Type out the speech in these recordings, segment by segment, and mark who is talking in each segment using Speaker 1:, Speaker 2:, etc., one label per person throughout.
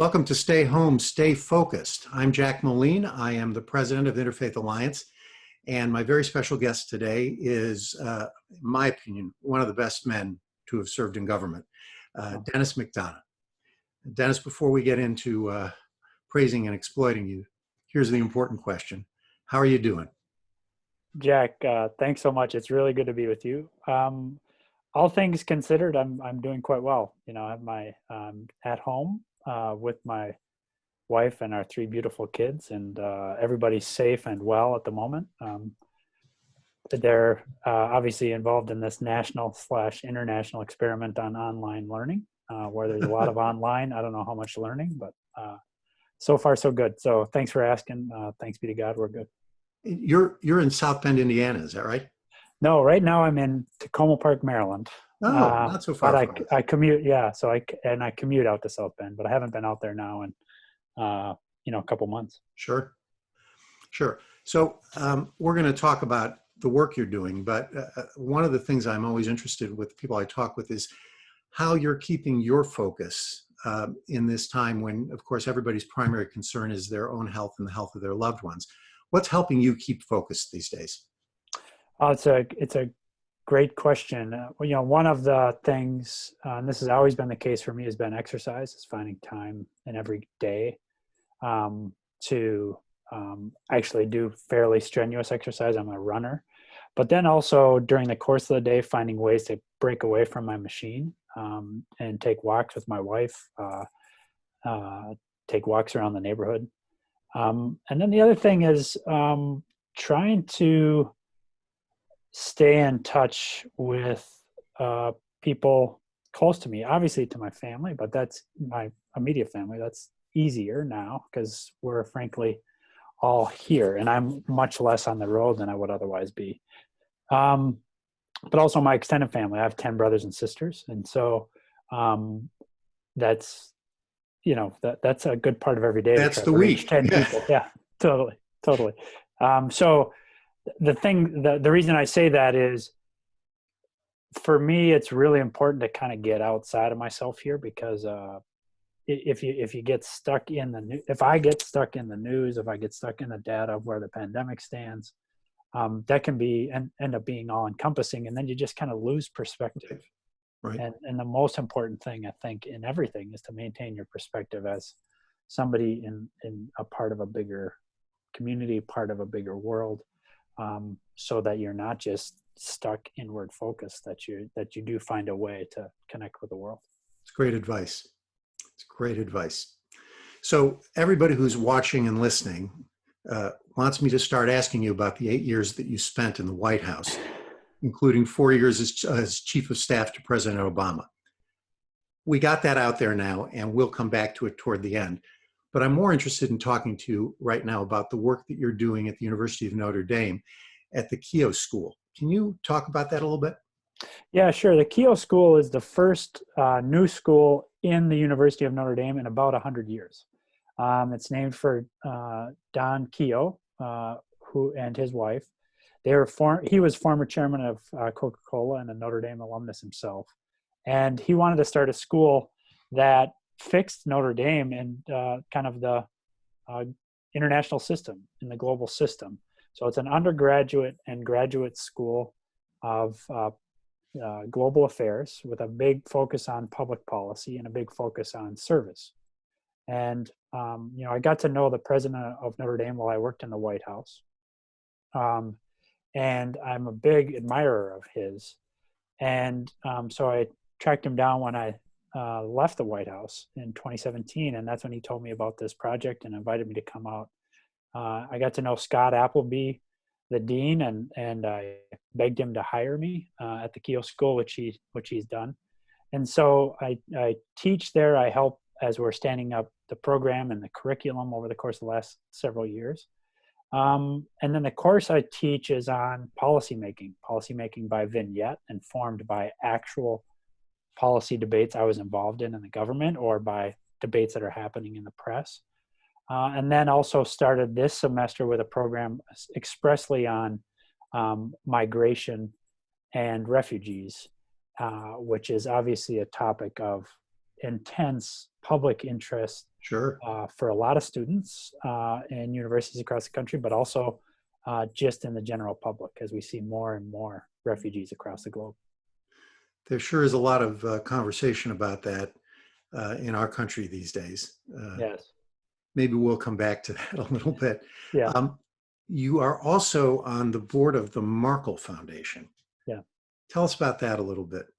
Speaker 1: Welcome to Stay Home, Stay Focused. I'm Jack Moline. I am the president of Interfaith Alliance, and my very special guest today is, in my opinion, one of the best men to have served in government, Denis McDonough. Denis, before we get into praising and exploiting you, here's the important question. How are you doing?
Speaker 2: Jack, thanks so much. It's really good to be with you. All things considered, I'm doing quite well. You know, I have my at home with my wife and our three beautiful kids, and everybody's safe and well at the moment. They're obviously involved in this national/international experiment on online learning, where there's a lot of online. I don't know how much learning, but so far so good. So thanks for asking. Thanks be to God, we're good.
Speaker 1: You're in South Bend, Indiana, is that right?
Speaker 2: No, right now I'm in Tacoma Park, Maryland.
Speaker 1: Oh, not so far
Speaker 2: but
Speaker 1: from us.
Speaker 2: I commute, yeah. So I commute out to South Bend, but I haven't been out there now in a couple months.
Speaker 1: Sure. So we're going to talk about the work you're doing, but one of the things I'm always interested with people I talk with is how you're keeping your focus in this time when, of course, everybody's primary concern is their own health and the health of their loved ones. What's helping you keep focused these days?
Speaker 2: It's a great question. One of the things, and this has always been the case for me, has been exercise. Is finding time in every day to actually do fairly strenuous exercise. I'm a runner, but then also during the course of the day, finding ways to break away from my machine and take walks with my wife, take walks around the neighborhood. And then the other thing is trying to stay in touch with people close to me, obviously to my family, but that's my immediate family. That's easier now because we're frankly all here, and I'm much less on the road than I would otherwise be. But also my extended family. I have 10 brothers and sisters, and so that's that's a good part of every day.
Speaker 1: That's
Speaker 2: to
Speaker 1: the
Speaker 2: reach
Speaker 1: week.
Speaker 2: 10 people. Yeah, totally. So the reason I say that is, for me, it's really important to kind of get outside of myself here, because if you get stuck in if I get stuck in the news, if I get stuck in the data of where the pandemic stands, that can end up being all encompassing, and then you just kind of lose perspective.
Speaker 1: Right.
Speaker 2: And the most important thing, I think, in everything is to maintain your perspective as somebody in a part of a bigger community, part of a bigger world, so that you're not just stuck inward focused, that you do find a way to connect with the world.
Speaker 1: It's great advice. So everybody who's watching and listening wants me to start asking you about the 8 years that you spent in the White House, including 4 years as chief of staff to President Obama. We got that out there now, and we'll come back to it toward the end. But I'm more interested in talking to you right now about the work that you're doing at the University of Notre Dame at the Keough School. Can you talk about that a little bit?
Speaker 2: Yeah, sure. The Keough School is the first new school in the University of Notre Dame in about 100 years. It's named for Don Keough, who and his wife. He was former chairman of Coca-Cola and a Notre Dame alumnus himself. And he wanted to start a school that fixed Notre Dame in kind of the international system, in the global system. So it's an undergraduate and graduate school of global affairs with a big focus on public policy and a big focus on service. And, I got to know the president of Notre Dame while I worked in the White House. And I'm a big admirer of his. And so I tracked him down when I left the White House in 2017. And that's when he told me about this project and invited me to come out. I got to know Scott Appleby, the dean, and I begged him to hire me at the Keough School, which he's done. And so I teach there. I help as we're standing up the program and the curriculum over the course of the last several years. And then the course I teach is on policymaking by vignette, informed by actual policy debates I was involved in the government, or by debates that are happening in the press. And then also started this semester with a program expressly on migration and refugees, which is obviously a topic of intense public interest
Speaker 1: Sure.
Speaker 2: for a lot of students in universities across the country, but also just in the general public as we see more and more refugees across the globe.
Speaker 1: There sure is a lot of conversation about that in our country these days.
Speaker 2: Yes.
Speaker 1: Maybe we'll come back to that a little bit.
Speaker 2: Yeah.
Speaker 1: You are also on the board of the Markle Foundation.
Speaker 2: Yeah.
Speaker 1: Tell us about that a little bit.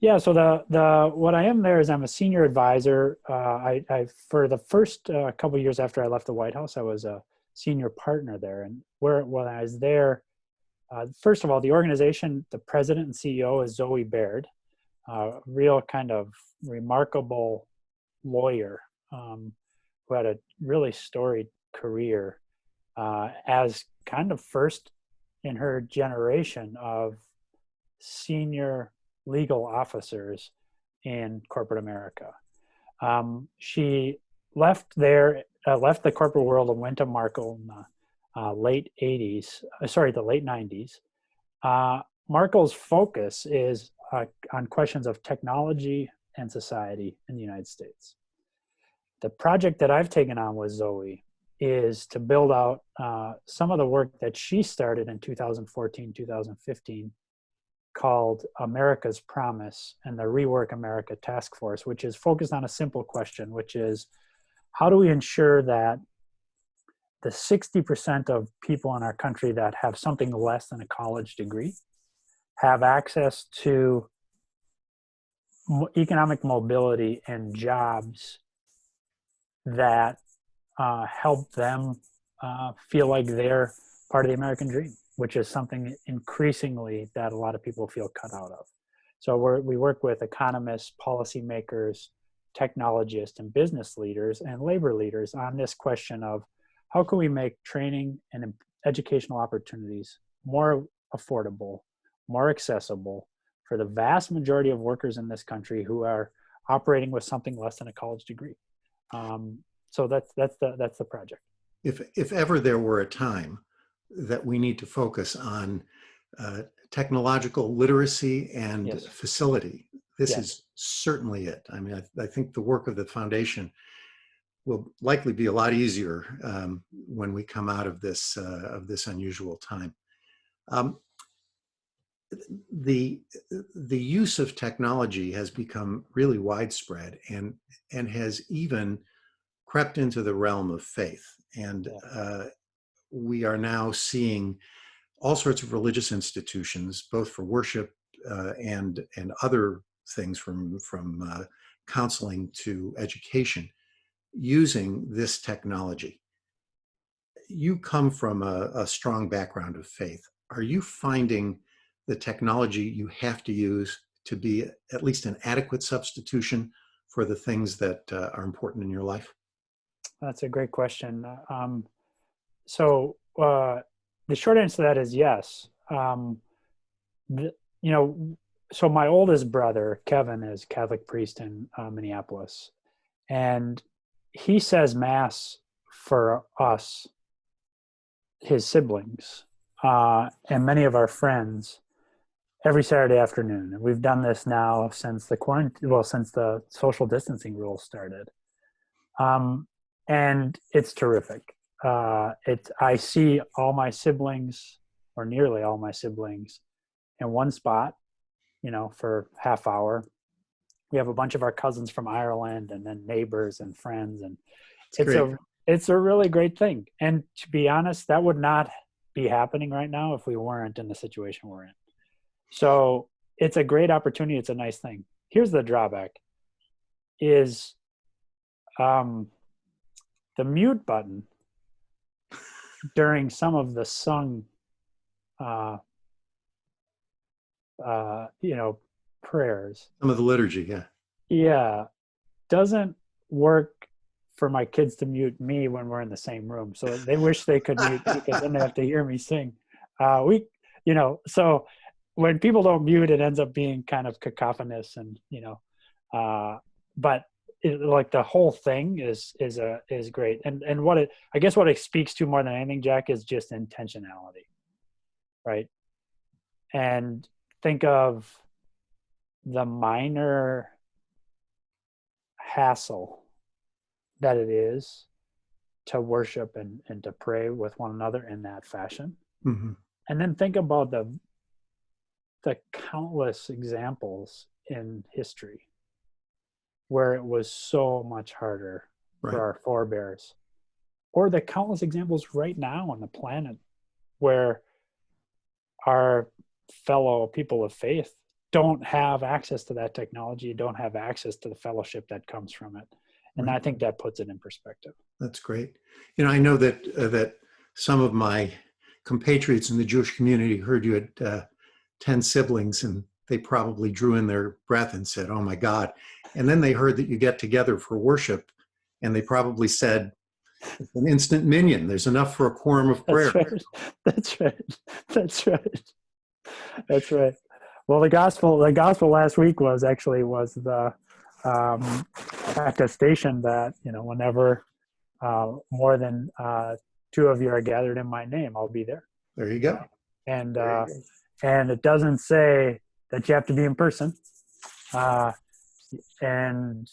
Speaker 2: Yeah. So the what I am there is I'm a senior advisor. I for the first couple of years after I left the White House, I was a senior partner there. And when I was there, first of all, the organization, the president and CEO is Zoe Baird, a real kind of remarkable lawyer who had a really storied career as kind of first in her generation of senior legal officers in corporate America. She left the corporate world and went to Markle in the late 90s. Markle's focus is on questions of technology and society in the United States. The project that I've taken on with Zoe is to build out some of the work that she started in 2014, 2015, called America's Promise and the Rework America Task Force, which is focused on a simple question, which is how do we ensure that the 60% of people in our country that have something less than a college degree have access to economic mobility and jobs that help them feel like they're part of the American dream, which is something increasingly that a lot of people feel cut out of. So we work with economists, policymakers, technologists, and business leaders and labor leaders on this question of how can we make training and educational opportunities more affordable, more accessible for the vast majority of workers in this country who are operating with something less than a college degree. So that's the project.
Speaker 1: If ever there were a time that we need to focus on technological literacy and
Speaker 2: Yes.
Speaker 1: facility, this
Speaker 2: Yes.
Speaker 1: is certainly it. I mean, I think the work of the foundation will likely be a lot easier when we come out of this unusual time. The use of technology has become really widespread and has even crept into the realm of faith. And we are now seeing all sorts of religious institutions, both for worship and other things from counseling to education, using this technology. You come from a strong background of faith. Are you finding the technology you have to use to be at least an adequate substitution for the things that are important in your life?
Speaker 2: That's a great question. So the short answer to that is yes. So my oldest brother, Kevin, is Catholic priest in Minneapolis. And he says Mass for us, his siblings, and many of our friends every Saturday afternoon. And we've done this now since since the social distancing rules started. And it's terrific. I see all my siblings, or nearly all my siblings, in one spot, for half hour. We have a bunch of our cousins from Ireland, and then neighbors and friends, and it's a really great thing. And to be honest, that would not be happening right now if we weren't in the situation we're in. So it's a great opportunity. It's a nice thing. Here's the drawback: is the mute button during some of the sung, prayers.
Speaker 1: Some of the liturgy, yeah.
Speaker 2: Yeah, doesn't work for my kids to mute me when we're in the same room. So they wish they could mute me because then they have to hear me sing. So when people don't mute, it ends up being kind of cacophonous, and but like the whole thing is great. And what it speaks to more than anything, Jack, is just intentionality, right? And think of the minor hassle that it is to worship and to pray with one another in that fashion.
Speaker 1: Hmm.
Speaker 2: And then think about the countless examples in history where it was so much harder
Speaker 1: Right.
Speaker 2: for our forebears, or the countless examples right now on the planet where our fellow people of faith don't have access to that technology, don't have access to the fellowship that comes from it. And
Speaker 1: Right.
Speaker 2: I think that puts it in perspective.
Speaker 1: That's great. I know that some of my compatriots in the Jewish community heard you had 10 siblings, and they probably drew in their breath and said, "Oh my God." And then they heard that you get together for worship, and they probably said, "It's an instant minion. There's enough for a quorum of prayer."
Speaker 2: That's right. That's right. That's right. That's right. Well, the gospel last week was the um, attestation that, whenever more than two of you are gathered in my name, I'll be there.
Speaker 1: There you go.
Speaker 2: And
Speaker 1: There you go.
Speaker 2: and it doesn't say that you have to be in person. And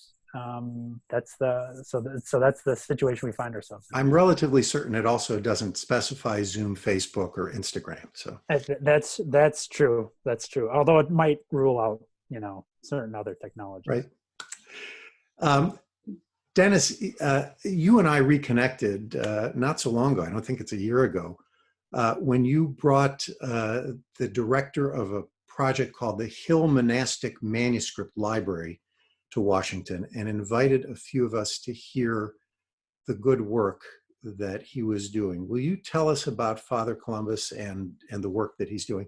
Speaker 2: that's the situation we find ourselves in.
Speaker 1: I'm relatively certain it also doesn't specify Zoom, Facebook, or Instagram. So
Speaker 2: That's true. That's true. Although it might rule out, certain other technologies.
Speaker 1: right. Dennis, you and I reconnected not so long ago. I don't think it's a year ago, when you brought the director of a project called the Hill Monastic Manuscript Library to Washington and invited a few of us to hear the good work that he was doing. Will you tell us about Father Columbus and the work that he's doing?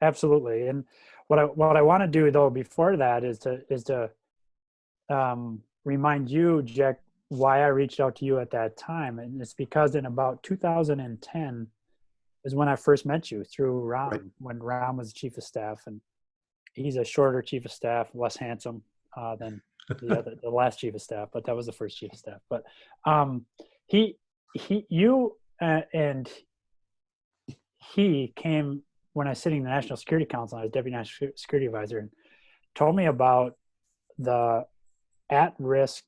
Speaker 2: Absolutely. And what I want to do though before that is to remind you, Jack, why I reached out to you at that time, and it's because in about 2010 is when I first met you through Ram,
Speaker 1: Right.
Speaker 2: when Ram was the chief of staff, and he's a shorter chief of staff, less handsome than the last chief of staff, but that was the first chief of staff. But and he came when I was sitting in the National Security Council. I was Deputy National Security Advisor, and told me about the at-risk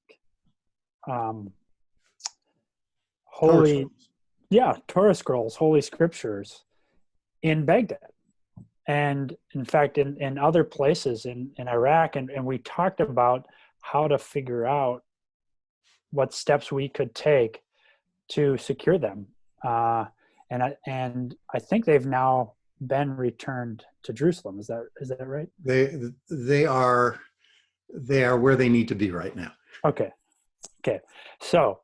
Speaker 2: holy, Torah scrolls, holy scriptures in Baghdad. And in fact, in other places in Iraq, and we talked about how to figure out what steps we could take to secure them. And I think they've now been returned to Jerusalem. Is that right?
Speaker 1: They are where they need to be right now.
Speaker 2: Okay. So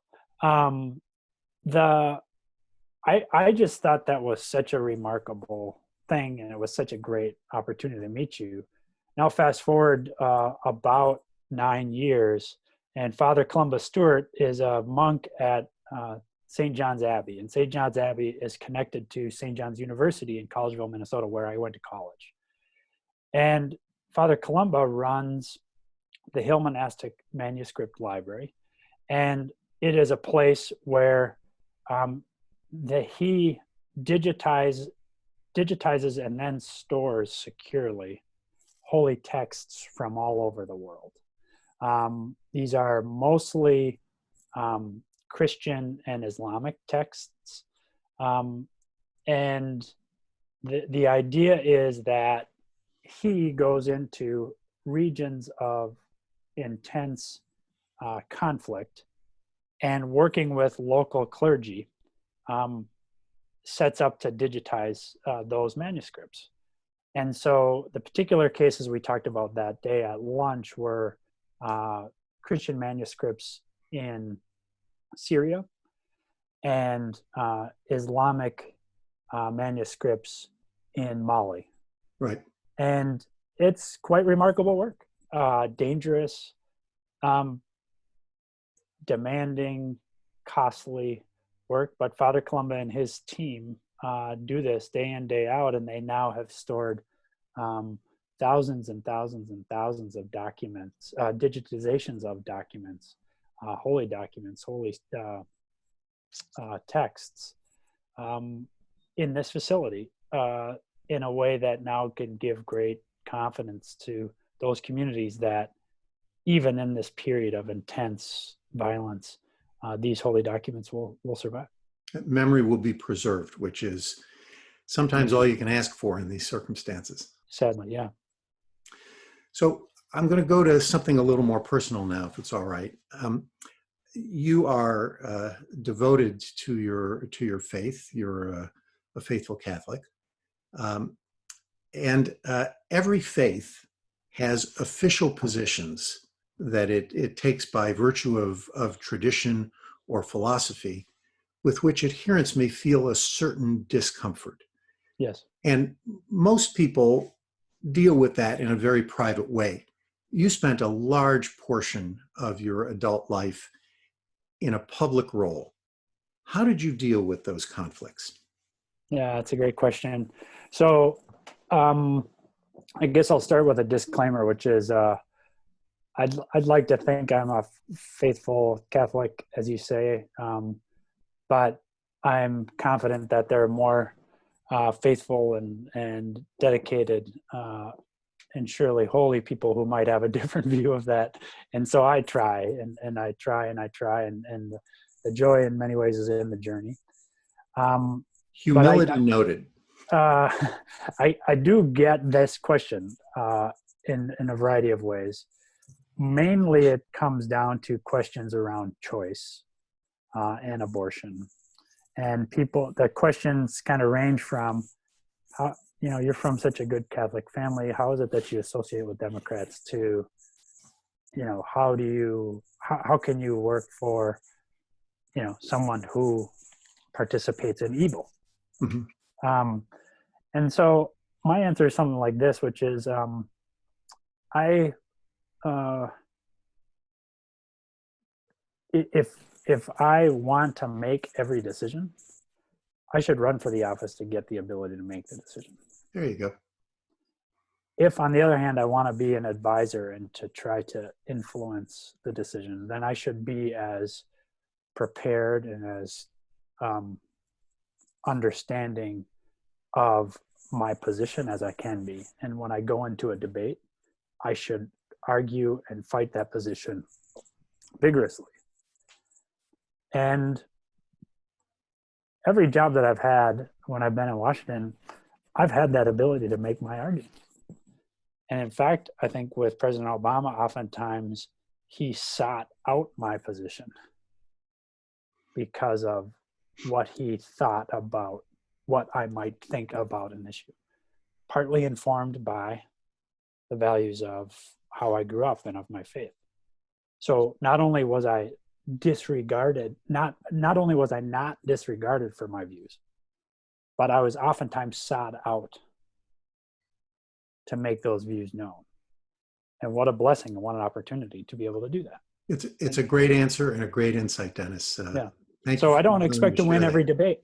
Speaker 2: I just thought that was such a remarkable thing, and it was such a great opportunity to meet you. Now fast forward about 9 years, and Father Columbus Stewart is a monk at St. John's Abbey, and St. John's Abbey is connected to St. John's University in Collegeville, Minnesota, where I went to college. And Father Columba runs the Hill Monastic Manuscript Library, and it is a place where he digitizes and then stores securely holy texts from all over the world. These are mostly Christian and Islamic texts. And the idea is that he goes into regions of intense conflict, and working with local clergy sets up to digitize those manuscripts. And so the particular cases we talked about that day at lunch were Christian manuscripts in Syria and Islamic manuscripts in Mali.
Speaker 1: Right.
Speaker 2: And it's quite remarkable work, dangerous, demanding, costly work. But Father Columba and his team do this day in, day out, and they now have stored thousands and thousands and thousands of documents, digitizations of documents, holy texts in this facility in a way that now can give great confidence to those communities that even in this period of intense violence, these holy documents will survive.
Speaker 1: Memory will be preserved, which is sometimes all you can ask for in these circumstances.
Speaker 2: Sadly, yeah.
Speaker 1: So I'm going to go to something a little more personal now, if it's all right. You are devoted to your faith. You're a faithful Catholic, and every faith has official positions that it takes by virtue of tradition or philosophy, with which adherents may feel a certain discomfort.
Speaker 2: Yes.
Speaker 1: And most people deal with that in a very private way. You spent a large portion of your adult life in a public role. How did you deal with those conflicts?
Speaker 2: Yeah, that's a great question. So I guess I'll start with a disclaimer, which is I'd like to think I'm a faithful Catholic, as you say, but I'm confident that there are more faithful and dedicated and surely holy people who might have a different view of that. And so I try and I try and I try, and the joy in many ways is in the journey.
Speaker 1: Humility noted.
Speaker 2: I do get this question in a variety of ways. Mainly it comes down to questions around choice and abortion. And the questions kind of range from, how, you're from such a good Catholic family, how is it that you associate with Democrats, to, how can you work for, someone who participates in evil?
Speaker 1: Mm-hmm.
Speaker 2: And so my answer is something like this, which is, if I want to make every decision, I should run for the office to get the ability to make the decision.
Speaker 1: There you go.
Speaker 2: If, on the other hand, I want to be an advisor and to try to influence the decision, then I should be as prepared and as understanding of my position as I can be. And when I go into a debate, I should argue and fight that position vigorously. And every job that I've had when I've been in Washington, I've had that ability to make my argument. And in fact, I think with President Obama, oftentimes he sought out my position because of what he thought about what I might think about an issue, partly informed by the values of how I grew up and of my faith. So not only was I disregarded, not only was I not disregarded for my views, but I was oftentimes sought out to make those views known. And what a blessing and what an opportunity to be able to do that.
Speaker 1: It's a great answer and a great insight, Dennis.
Speaker 2: Yeah.
Speaker 1: Thank
Speaker 2: So
Speaker 1: you.
Speaker 2: I don't expect to win every
Speaker 1: that.
Speaker 2: debate,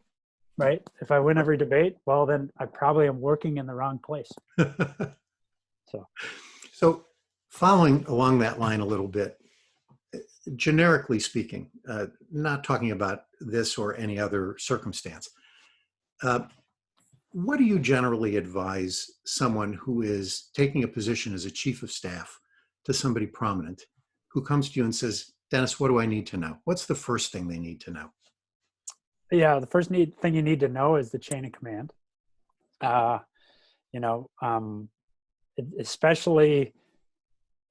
Speaker 2: right? If I win every debate, well, then I probably am working in the wrong place.
Speaker 1: So following along that line a little bit, generically speaking, not talking about this or any other circumstance, what do you generally advise someone who is taking a position as a chief of staff to somebody prominent who comes to you and says, Dennis, what do I need to know? What's the first thing they need to know?
Speaker 2: Yeah, the first thing you need to know is the chain of command. Especially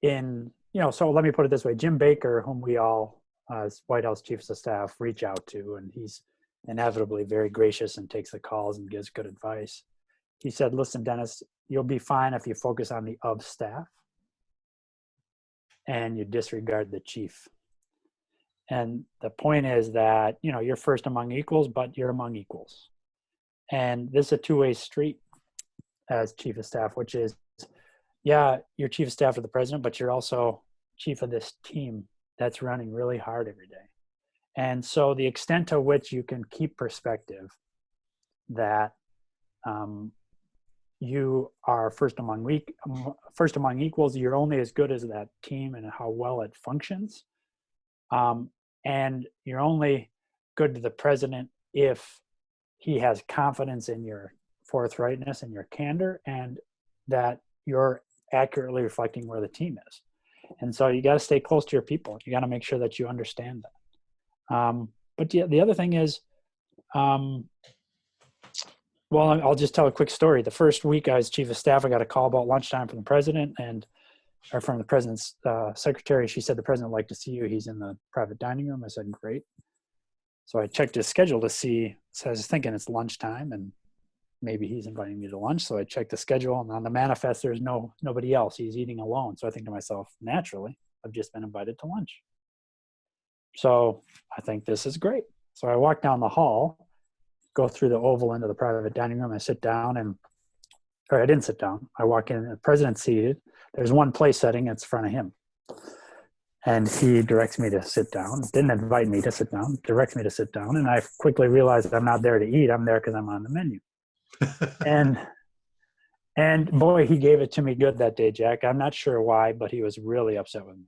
Speaker 2: in, so let me put it this way. Jim Baker, whom we all, as White House chiefs of staff, reach out to, and he's inevitably very gracious and takes the calls and gives good advice. He said, listen, Dennis, you'll be fine if you focus on the of staff and you disregard the chief. And the point is that, you're first among equals, but you're among equals. And this is a two-way street as chief of staff, which is, yeah, you're chief of staff of the president, but you're also chief of this team that's running really hard every day. And so the extent to which you can keep perspective that you are first among equals, you're only as good as that team and how well it functions. And you're only good to the president if he has confidence in your forthrightness and your candor, and that you're accurately reflecting where the team is. And so you got to stay close to your people. You got to make sure that you understand that. But the other thing is, well, I'll just tell a quick story. The first week I was chief of staff, I got a call about lunchtime from the president or from the president's secretary. She said, the president would like to see you. He's in the private dining room. I said, great. So I checked his schedule to see, so I was thinking it's lunchtime and maybe he's inviting me to lunch. So I checked the schedule, and on the manifest, there's nobody else. He's eating alone. So I think to myself, naturally, I've just been invited to lunch. So I think this is great. So I walk down the hall, go through the oval into the private dining room. I sit down or I didn't sit down. I walk in, the president's seated. There's one place setting, it's in front of him. And he directs me to sit down. Didn't invite me to sit down, directs me to sit down. And I quickly realized that I'm not there to eat. I'm there because I'm on the menu. And boy, he gave it to me good that day, Jack. I'm not sure why, but he was really upset with me.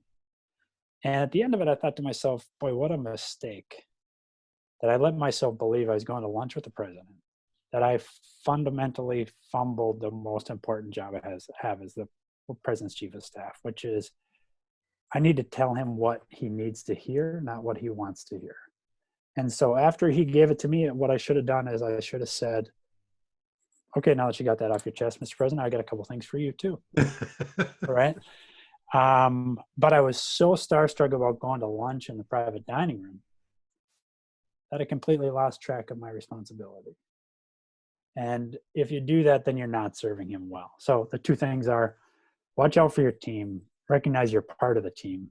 Speaker 2: And at the end of it, I thought to myself, boy, what a mistake that I let myself believe I was going to lunch with the president, that I fundamentally fumbled the most important job I have as the president's chief of staff, which is I need to tell him what he needs to hear, not what he wants to hear. And so after he gave it to me, what I should have done is I should have said, okay, now that you got that off your chest, Mr. President, I got a couple things for you too. Right? But I was so starstruck about going to lunch in the private dining room that I completely lost track of my responsibility. And if you do that, then you're not serving him well. So the two things are, watch out for your team, recognize you're part of the team,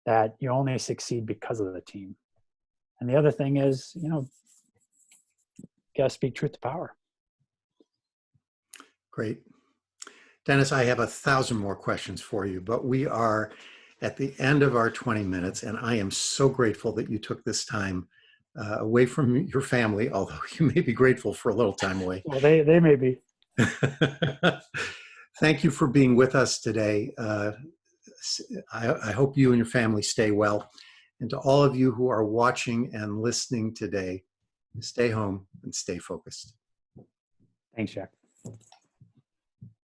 Speaker 2: that you only succeed because of the team. And the other thing is, you got to speak truth to power.
Speaker 1: Great. Dennis, I have 1,000 more questions for you, but we are at the end of our 20 minutes, and I am so grateful that you took this time away from your family, although you may be grateful for a little time away.
Speaker 2: Well, they may be.
Speaker 1: Thank you for being with us today. I hope you and your family stay well. And to all of you who are watching and listening today, stay home and stay focused.
Speaker 2: Thanks, Jack.